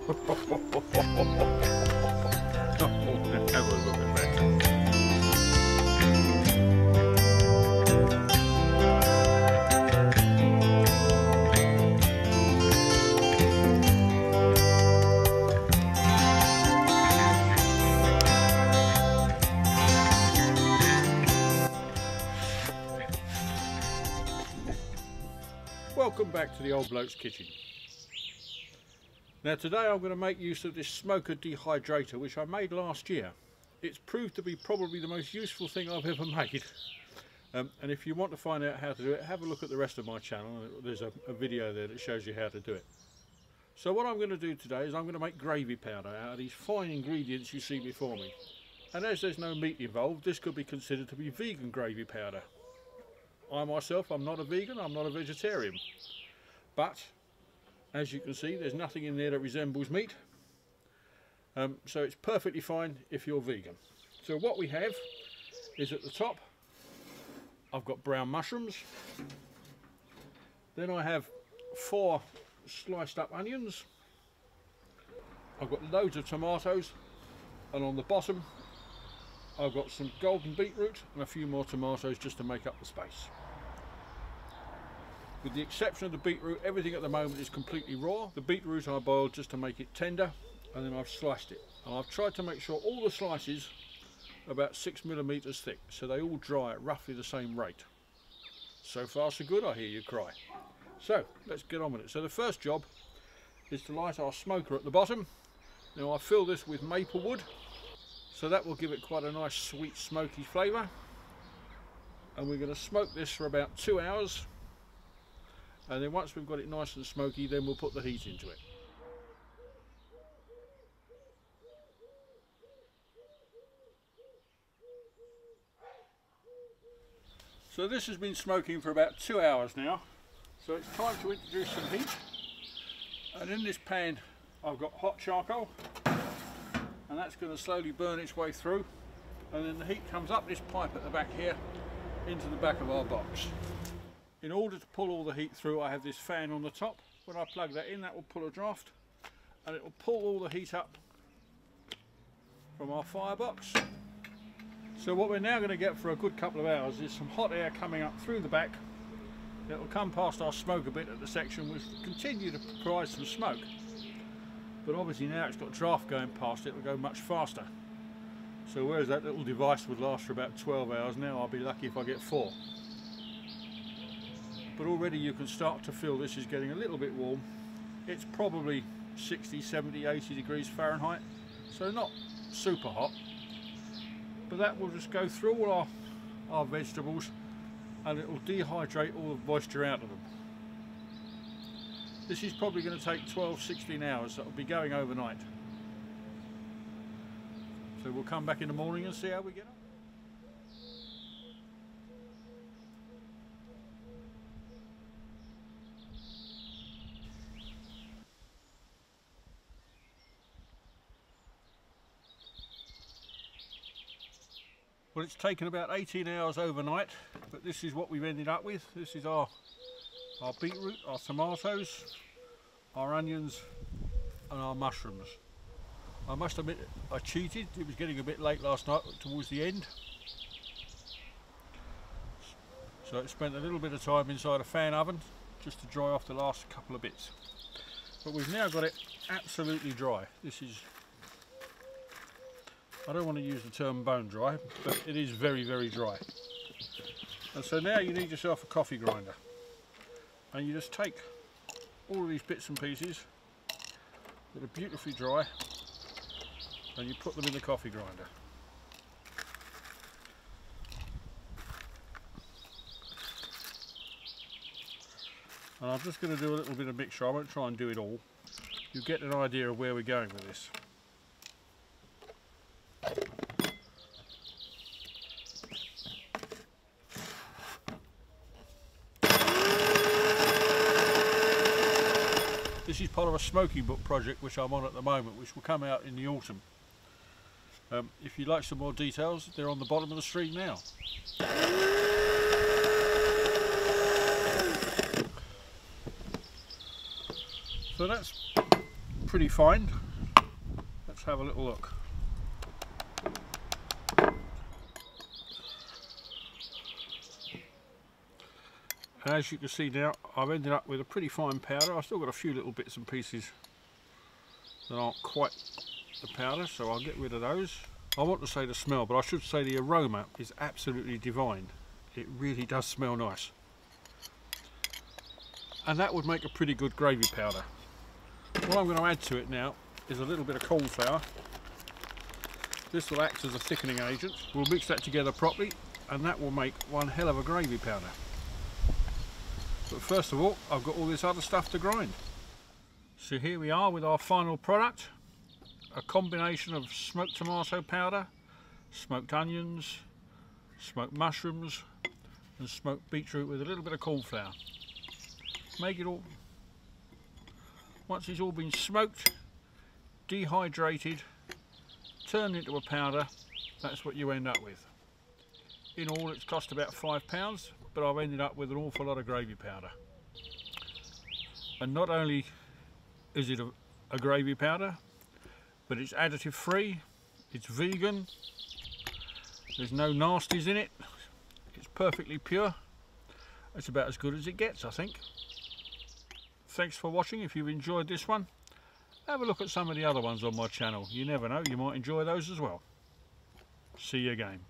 Have a look at that. Welcome back to the Old Bloke's Kitchen. Now today I'm going to make use of this smoker dehydrator which I made last year. It's proved to be probably the most useful thing I've ever made. And if you want to find out how to do it, have a look at the rest of my channel. There's a video there that shows you how to do it. So what I'm going to do today is I'm going to make gravy powder out of these fine ingredients you see before me. And as there's no meat involved, this could be considered to be vegan gravy powder. I myself, I'm not a vegan, I'm not a vegetarian, but as you can see there's nothing in there that resembles meat, so it's perfectly fine if you're vegan. So what we have is at the top I've got brown mushrooms, then I have 4 sliced up onions, I've got loads of tomatoes, and on the bottom I've got some golden beetroot and a few more tomatoes just to make up the space. With the exception of the beetroot, everything at the moment is completely raw. The beetroot I boiled just to make it tender, and then I've sliced it. And I've tried to make sure all the slices are about 6mm thick, so they all dry at roughly the same rate. So far so good, I hear you cry. So let's get on with it. So the first job is to light our smoker at the bottom. Now I fill this with maple wood, so that will give it quite a nice sweet smoky flavour. And we're going to smoke this for about 2 hours. And then once we've got it nice and smoky, then we'll put the heat into it. So this has been smoking for about 2 hours now. So it's time to introduce some heat. And in this pan I've got hot charcoal. And that's going to slowly burn its way through. And then the heat comes up this pipe at the back here into the back of our box. In order to pull all the heat through, I have this fan on the top. When I plug that in, that will pull a draft and it will pull all the heat up from our firebox. So what we're now going to get for a good couple of hours is some hot air coming up through the back. It will come past our smoke a bit at the section, which will continue to provide some smoke. But obviously now it's got draft going past it, it will go much faster. So whereas that little device would last for about 12 hours, now I'll be lucky if I get 4. But already you can start to feel this is getting a little bit warm. It's probably 60, 70, 80 degrees Fahrenheit, so not super hot. But that will just go through all our vegetables and it will dehydrate all the moisture out of them. This is probably going to take 12-16 hours, so it will be going overnight. So we'll come back in the morning and see how we get on. Well, it's taken about 18 hours overnight, but this is what we've ended up with. This is our beetroot, our tomatoes, our onions and our mushrooms. I must admit I cheated, it was getting a bit late last night towards the end. So I spent a little bit of time inside a fan oven just to dry off the last couple of bits. But we've now got it absolutely dry. This is, I don't want to use the term bone dry, but it is very, very dry. And so now you need yourself a coffee grinder. And you just take all of these bits and pieces that are beautifully dry and you put them in the coffee grinder. And I'm just going to do a little bit of mixture, I won't try and do it all. You get an idea of where we're going with this. This is part of a smoking book project which I'm on at the moment, which will come out in the autumn. If you'd like some more details, they're on the bottom of the screen now. So that's pretty fine. Let's have a little look. And as you can see now, I've ended up with a pretty fine powder. I've still got a few little bits and pieces that aren't quite the powder, so I'll get rid of those. I want to say the smell, but I should say the aroma is absolutely divine. It really does smell nice. And that would make a pretty good gravy powder. What I'm going to add to it now is a little bit of cornflour. This will act as a thickening agent. We'll mix that together properly, and that will make one hell of a gravy powder. But first of all, I've got all this other stuff to grind. So here we are with our final product. A combination of smoked tomato powder, smoked onions, smoked mushrooms and smoked beetroot with a little bit of cornflour. Make it all, once it's all been smoked, dehydrated, turned into a powder, that's what you end up with. In all it's cost about £5, but I've ended up with an awful lot of gravy powder. And not only is it a gravy powder, but it's additive free, it's vegan, there's no nasties in it, it's perfectly pure. It's about as good as it gets, I think. Thanks for watching. If you've enjoyed this one, have a look at some of the other ones on my channel. You never know, you might enjoy those as well. See you again.